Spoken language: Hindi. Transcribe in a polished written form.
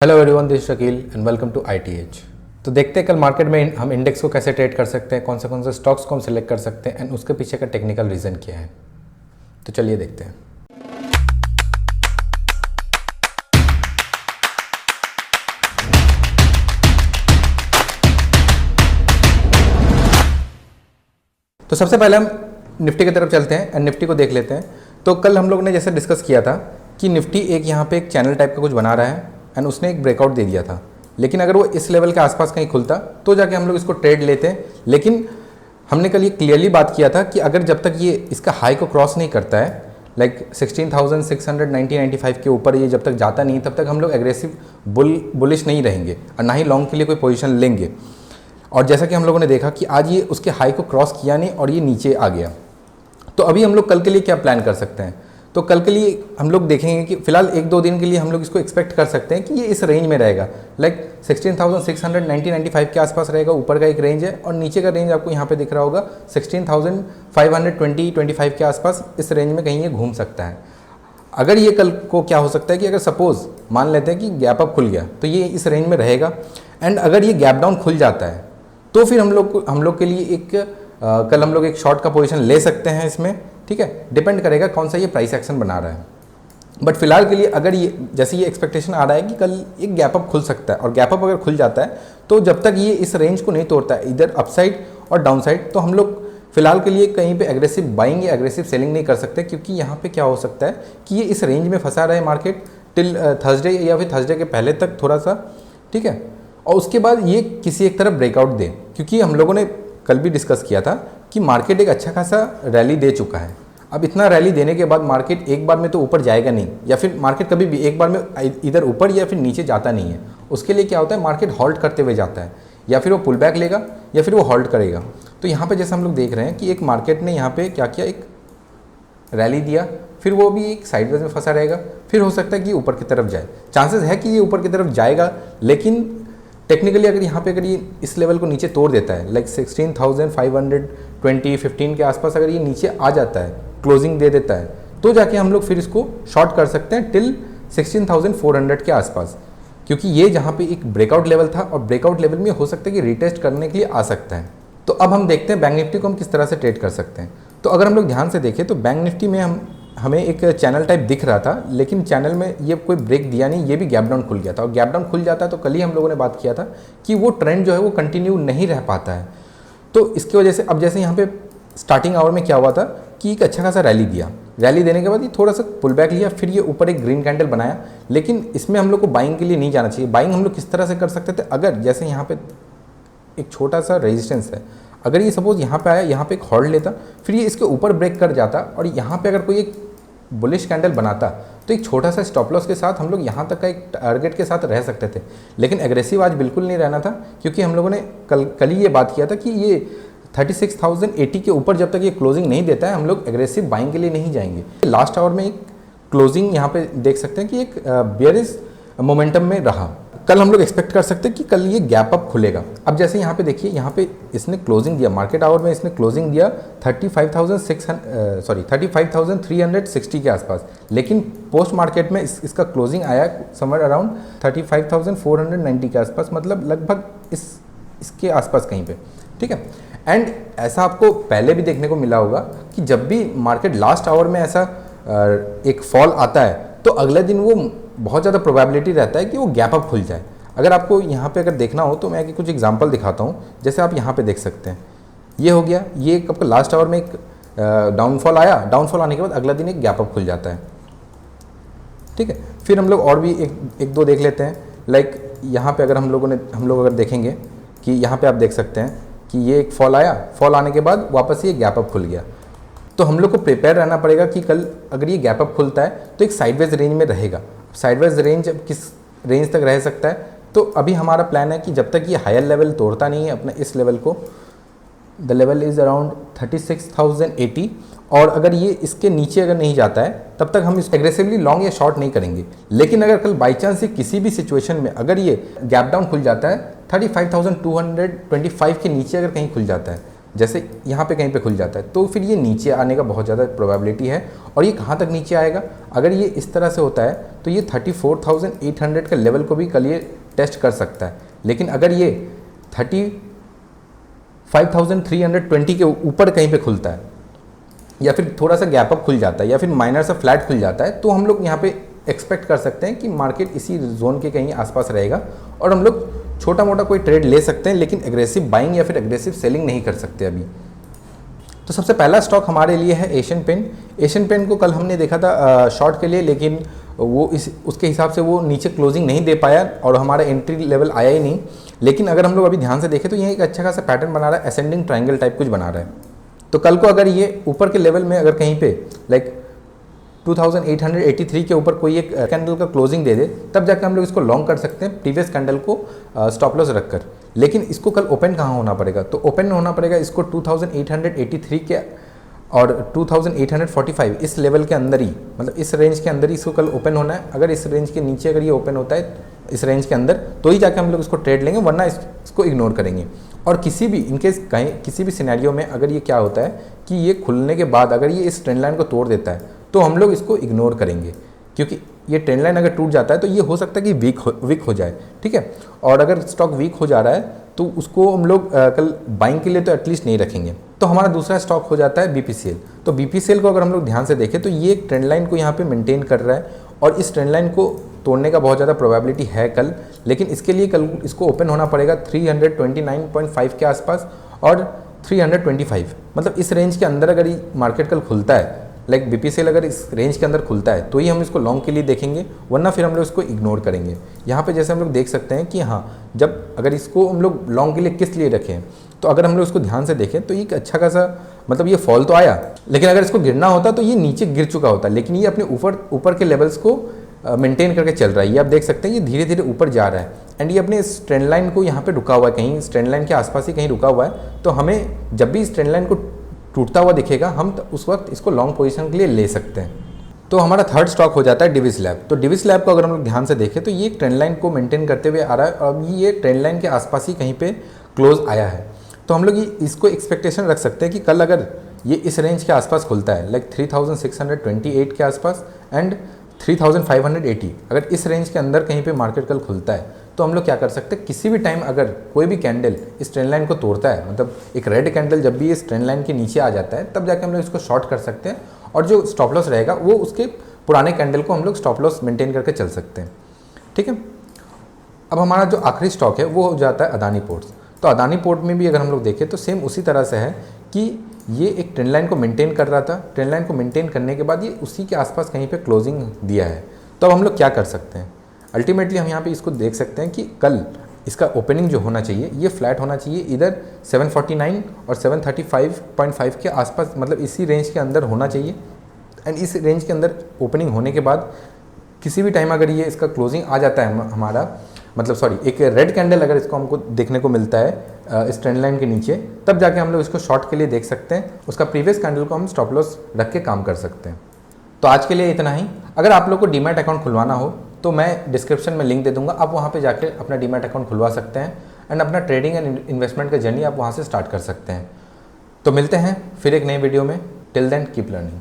Hello everyone, this Shakeel and welcome to ITH। तो देखते हैं कल मार्केट में हम इंडेक्स को कैसे ट्रेड कर सकते हैं, कौन से स्टॉक्स को हम सिलेक्ट कर सकते हैं एंड उसके पीछे का टेक्निकल रीज़न क्या है। तो चलिए देखते हैं। तो सबसे पहले हम निफ्टी की तरफ चलते हैं एंड निफ्टी को देख लेते हैं। तो कल हम लोग ने जैसे डिस्कस किया था कि निफ्टी एक यहाँ पे एक चैनल टाइप का कुछ बना रहा है एंड उसने एक ब्रेकआउट दे दिया था, लेकिन अगर वो इस लेवल के आसपास कहीं खुलता तो जाके हम लोग इसको ट्रेड लेते हैं। लेकिन हमने कल ये क्लियरली बात किया था कि अगर जब तक ये इसका हाई को क्रॉस नहीं करता है, लाइक 16,690-95 के ऊपर ये जब तक जाता नहीं, तब तक हम लोग एग्रेसिव बुलिश नहीं रहेंगे और ना ही लॉन्ग के लिए कोई पोजीशन लेंगे। और जैसा कि हम लोगों ने देखा कि आज ये उसके हाई को क्रॉस किया नहीं और ये नीचे आ गया। तो अभी हम लोग कल के लिए क्या प्लान कर सकते हैं? तो कल के लिए हम लोग देखेंगे कि फिलहाल 1-2 दिन के लिए हम लोग इसको एक्सपेक्ट कर सकते हैं कि ये इस रेंज में रहेगा, लाइक 16,690-95 के आसपास रहेगा। ऊपर का एक रेंज है और नीचे का रेंज आपको यहाँ पे दिख रहा होगा 16,520-25 के आसपास। इस रेंज में कहीं ये घूम सकता है। अगर ये कल को क्या हो सकता है कि अगर सपोज मान लेते हैं कि गैप अप खुल गया तो ये इस रेंज में रहेगा, एंड अगर ये गैप डाउन खुल जाता है तो फिर हम लोग के लिए कल हम लोग एक शॉर्ट का पोजीशन ले सकते हैं इसमें। ठीक है, डिपेंड करेगा कौन सा ये प्राइस एक्शन बना रहा है। बट फिलहाल के लिए अगर ये जैसे ये एक्सपेक्टेशन आ रहा है कि कल एक गैप अप खुल सकता है, और गैप अप अगर खुल जाता है तो जब तक ये इस रेंज को नहीं तोड़ता है इधर अपसाइड और डाउन साइड, तो हम लोग फिलहाल के लिए कहीं पे एग्रेसिव बाइंग या एग्रेसिव सेलिंग नहीं कर सकते, क्योंकि यहाँ पे क्या हो सकता है कि ये इस रेंज में फंसा रहे मार्केट टिल थर्सडे या फिर थर्सडे के पहले तक थोड़ा सा। ठीक है, और उसके बाद ये किसी एक तरफ ब्रेकआउट दे, क्योंकि हम लोगों ने कल भी डिस्कस किया था कि मार्केट एक अच्छा खासा रैली दे चुका है। अब इतना रैली देने के बाद मार्केट एक बार में तो ऊपर जाएगा नहीं, या फिर मार्केट कभी भी एक बार में इधर ऊपर या फिर नीचे जाता नहीं है। उसके लिए क्या होता है, मार्केट हॉल्ट करते हुए जाता है, या फिर वो पुल बैक लेगा या फिर वो हॉल्ट करेगा। तो यहाँ पे जैसे हम लोग देख रहे हैं कि एक मार्केट ने यहाँ पे क्या किया, एक रैली दिया, फिर वो भी एक साइडवेज में फंसा रहेगा, फिर हो सकता है कि ऊपर की तरफ जाए। चांसेस है कि ये ऊपर की तरफ जाएगा, लेकिन टेक्निकली अगर यहाँ पे अगर ये इस लेवल को नीचे तोड़ देता है, लाइक 16,520-15 के आसपास अगर ये नीचे आ जाता है, क्लोजिंग दे देता है, तो जाके हम लोग फिर इसको शॉर्ट कर सकते हैं टिल 16,400 के आसपास, क्योंकि ये जहाँ पे एक ब्रेकआउट लेवल था और ब्रेकआउट लेवल में हो सकता है कि रिटेस्ट करने के लिए आ सकता है। तो अब हम देखते हैं बैंक निफ्टी को हम किस तरह से ट्रेड कर सकते हैं। तो अगर हम लोग ध्यान से देखें तो बैंक निफ्टी में हमें एक चैनल टाइप दिख रहा था, लेकिन चैनल में ये कोई ब्रेक दिया नहीं, ये भी गैप डाउन खुल गया था। और गैप डाउन खुल जाता है तो कल ही हम लोगों ने बात किया था कि वो ट्रेंड जो है वो कंटिन्यू नहीं रह पाता है। तो इसकी वजह से अब जैसे यहाँ पे स्टार्टिंग आवर में क्या हुआ था कि एक अच्छा खासा रैली दिया, रैली देने के बाद ये थोड़ा सा पुल बैक लिया, फिर ये ऊपर एक ग्रीन कैंडल बनाया। लेकिन इसमें हम लोग को बाइंग के लिए नहीं जाना चाहिए। बाइंग हम लोग किस तरह से कर सकते थे, अगर जैसे यहाँ पे एक छोटा सा रेजिस्टेंस है, अगर ये सपोज यहाँ पे आया, यहाँ पे एक होल्ड लेता, फिर ये इसके ऊपर ब्रेक कर जाता और यहाँ पे अगर कोई एक बुलिश कैंडल बनाता, तो एक छोटा सा स्टॉप लॉस के साथ हम लोग यहाँ तक का एक टारगेट के साथ रह सकते थे। लेकिन एग्रेसिव आज बिल्कुल नहीं रहना था, क्योंकि हम लोगों ने कल ही ये बात किया था कि ये 36,080 के ऊपर जब तक ये क्लोजिंग नहीं देता है, हम लोग एग्रेसिव बाइंग के लिए नहीं जाएंगे। लास्ट आवर में एक क्लोजिंग यहाँ पे देख सकते हैं कि एक बेयरिश मोमेंटम में रहा। कल हम लोग एक्सपेक्ट कर सकते हैं कि कल ये गैप अप खुलेगा। अब जैसे यहाँ पे देखिए, यहाँ पे इसने क्लोजिंग दिया, मार्केट आवर में इसने क्लोजिंग दिया 35,360 के आसपास, लेकिन पोस्ट मार्केट में इसका क्लोजिंग आया समवेयर अराउंड 35,490 के आसपास, मतलब लगभग इसके आसपास कहीं पे। ठीक है, एंड ऐसा आपको पहले भी देखने को मिला होगा कि जब भी मार्केट लास्ट आवर में ऐसा एक फॉल आता है तो अगले दिन वो बहुत ज़्यादा प्रोबेबिलिटी रहता है कि वो गैप अप खुल जाए। अगर आपको यहाँ पे अगर देखना हो तो मैं कुछ एग्जांपल दिखाता हूँ। जैसे आप यहाँ पे देख सकते हैं, ये हो गया, ये आपका लास्ट आवर में एक डाउनफॉल आया, डाउनफॉल आने के बाद अगला दिन एक गैप अप खुल जाता है। ठीक है, फिर हम लोग और भी एक दो देख लेते हैं। लाइक यहाँ पे अगर हम लोग अगर देखेंगे कि यहाँ पे आप देख सकते हैं कि ये एक फॉल आया, फॉल आने के बाद वापस ये गैप अप खुल गया। तो हम लोग को प्रिपेयर रहना पड़ेगा कि कल अगर ये गैप अप खुलता है तो एक साइडवेज रेंज में रहेगा। साइडवेज रेंज किस रेंज तक रह सकता है, तो अभी हमारा प्लान है कि जब तक ये हायर लेवल तोड़ता नहीं है अपने इस लेवल को, द लेवल इज़ अराउंड 36,080, और अगर ये इसके नीचे अगर नहीं जाता है तब तक हम इस एग्रेसिवली लॉन्ग या शॉर्ट नहीं करेंगे। लेकिन अगर कल बाई चांस किसी भी सिचुएशन में अगर ये गैप डाउन खुल जाता है 35,225 के नीचे अगर कहीं खुल जाता है, जैसे यहाँ पे कहीं पे खुल जाता है तो फिर ये नीचे आने का बहुत ज़्यादा प्रोबेबिलिटी है। और ये कहाँ तक नीचे आएगा, अगर ये इस तरह से होता है तो ये 34,800 का लेवल को भी कल ये टेस्ट कर सकता है। लेकिन अगर ये 35,320 के ऊपर कहीं पे खुलता है या फिर थोड़ा सा गैप अप खुल जाता है या फिर माइनर सा फ्लैट खुल जाता है तो हम लोग यहाँ पे एक्सपेक्ट कर सकते हैं कि मार्केट इसी जोन के कहीं आसपास रहेगा और हम लोग छोटा मोटा कोई ट्रेड ले सकते हैं, लेकिन एग्रेसिव बाइंग या फिर एग्रेसिव सेलिंग नहीं कर सकते अभी। तो सबसे पहला स्टॉक हमारे लिए है एशियन पेंट। एशियन पेंट को कल हमने देखा था शॉर्ट के लिए, लेकिन वो उसके हिसाब से वो नीचे क्लोजिंग नहीं दे पाया और हमारा एंट्री लेवल आया ही नहीं। लेकिन अगर हम लोग अभी ध्यान से देखें तो ये एक अच्छा खासा पैटर्न बना रहा है, असेंडिंग ट्रायंगल टाइप कुछ बना रहा है। तो कल को अगर ये ऊपर के लेवल में अगर कहीं पे लाइक 2883 के ऊपर कोई एक कैंडल का क्लोजिंग दे दे तब जाकर हम लोग इसको लॉन्ग कर सकते हैं प्रीवियस कैंडल को स्टॉप लॉस रखकर। लेकिन इसको कल ओपन कहाँ होना पड़ेगा, तो ओपन होना पड़ेगा इसको 2883 के और 2845 इस लेवल के अंदर ही, मतलब इस रेंज के अंदर ही इसको कल ओपन होना है। अगर इस रेंज के नीचे अगर ये ओपन होता है इस रेंज के अंदर तो ही जाके हम लोग इसको ट्रेड लेंगे, वरना इसको इग्नोर करेंगे। और किसी भी इनकेस कहीं किसी भी सिनेरियो में अगर ये क्या होता है कि ये खुलने के बाद अगर ये इस ट्रेंड लाइन को तोड़ देता है तो हम लोग इसको इग्नोर करेंगे, क्योंकि ये ट्रेंड लाइन अगर टूट जाता है तो ये हो सकता है कि वीक हो जाए, ठीक है। और अगर स्टॉक वीक हो जा रहा है तो उसको हम लोग कल बाइंग के लिए तो एटलीस्ट नहीं रखेंगे। तो हमारा दूसरा स्टॉक हो जाता है BPCL। तो BPCL को अगर हम लोग ध्यान से देखें तो ये एक ट्रेंड लाइन को यहाँ पे मेंटेन कर रहा है और इस ट्रेंड लाइन को तोड़ने का बहुत ज़्यादा प्रोबेबिलिटी है कल। लेकिन इसके लिए कल इसको ओपन होना पड़ेगा 329.5 के आसपास और 325, मतलब इस रेंज के अंदर अगर ये मार्केट कल खुलता है, लाइक BPCL अगर इस रेंज के अंदर खुलता है तो ही हम इसको लॉन्ग के लिए देखेंगे, वरना फिर हम लोग इसको इग्नोर करेंगे। यहाँ पे जैसे हम लोग देख सकते हैं कि हाँ, जब अगर इसको हम लोग लॉन्ग के लिए किस लिए रखें, तो अगर हम लोग इसको ध्यान से देखें तो ये एक अच्छा खासा, मतलब ये फॉल तो आया, लेकिन अगर इसको गिरना होता तो ये नीचे गिर चुका होता, लेकिन ये अपने ऊपर के लेवल्स को मेंटेन करके चल रहा है। ये आप देख सकते हैं ये धीरे धीरे ऊपर जा रहा है एंड ये अपने इस ट्रेंड लाइन को यहाँ पे रुका हुआ है, कहीं इस ट्रेंड लाइन के आसपास ही कहीं रुका हुआ है। तो हमें जब भी इस ट्रेंड लाइन को टूटता हुआ दिखेगा हम उस वक्त इसको लॉन्ग पोजीशन के लिए ले सकते हैं। तो हमारा थर्ड स्टॉक हो जाता है डिविस लैब। तो डिविस लैब को अगर हम लोग ध्यान से देखें तो ये एक ट्रेंड लाइन को मेंटेन करते हुए आ रहा है और अभी ये ट्रेंड लाइन के आसपास ही कहीं पे क्लोज आया है। तो हम लोग इसको एक्सपेक्टेशन रख सकते हैं कि कल अगर ये इस रेंज के आसपास खुलता है, लाइक 3628 के आसपास एंड 3580, अगर इस रेंज के अंदर कहीं पे मार्केट कल खुलता है तो हम लोग क्या कर सकते हैं, किसी भी टाइम अगर कोई भी कैंडल इस ट्रेंड लाइन को तोड़ता है, मतलब एक रेड कैंडल जब भी इस ट्रेंड लाइन के नीचे आ जाता है तब जाके हम लोग इसको शॉर्ट कर सकते हैं और जो स्टॉप लॉस रहेगा वो उसके पुराने कैंडल को हम लोग स्टॉप लॉस मेंटेन करके चल सकते हैं, ठीक है। अब हमारा जो आखिरी स्टॉक है वो हो जाता है अदानी पोर्ट्स। तो अदानी पोर्ट में भी अगर हम लोग देखें तो सेम उसी तरह से है कि ये एक ट्रेंड लाइन को मेंटेन कर रहा था, ट्रेंड लाइन को मेंटेन करने के बाद ये उसी के आसपास कहीं पे क्लोजिंग दिया है। तो अब हम लोग क्या कर सकते हैं, अल्टीमेटली हम यहाँ पे इसको देख सकते हैं कि कल इसका ओपनिंग जो होना चाहिए ये फ्लैट होना चाहिए, इधर 749 और 735.5 के आसपास, मतलब इसी रेंज के अंदर होना चाहिए। एंड इस रेंज के अंदर ओपनिंग होने के बाद किसी भी टाइम अगर ये इसका क्लोजिंग आ जाता है हमारा, मतलब सॉरी एक रेड कैंडल अगर इसको हमको देखने को मिलता है इस ट्रेंड लाइन के नीचे, तब जाके हम लोग इसको शॉर्ट के लिए देख सकते हैं। उसका प्रीवियस कैंडल को हम स्टॉप लॉस रख के काम कर सकते हैं। तो आज के लिए इतना ही। अगर आप लोग को डीमैट अकाउंट खुलवाना हो तो मैं डिस्क्रिप्शन में लिंक दे दूंगा, आप वहाँ पे जाके अपना डीमैट अकाउंट खुलवा सकते हैं एंड अपना ट्रेडिंग एंड इन्वेस्टमेंट का जर्नी आप वहाँ से स्टार्ट कर सकते हैं। तो मिलते हैं फिर एक नए वीडियो में। Till then keep learning.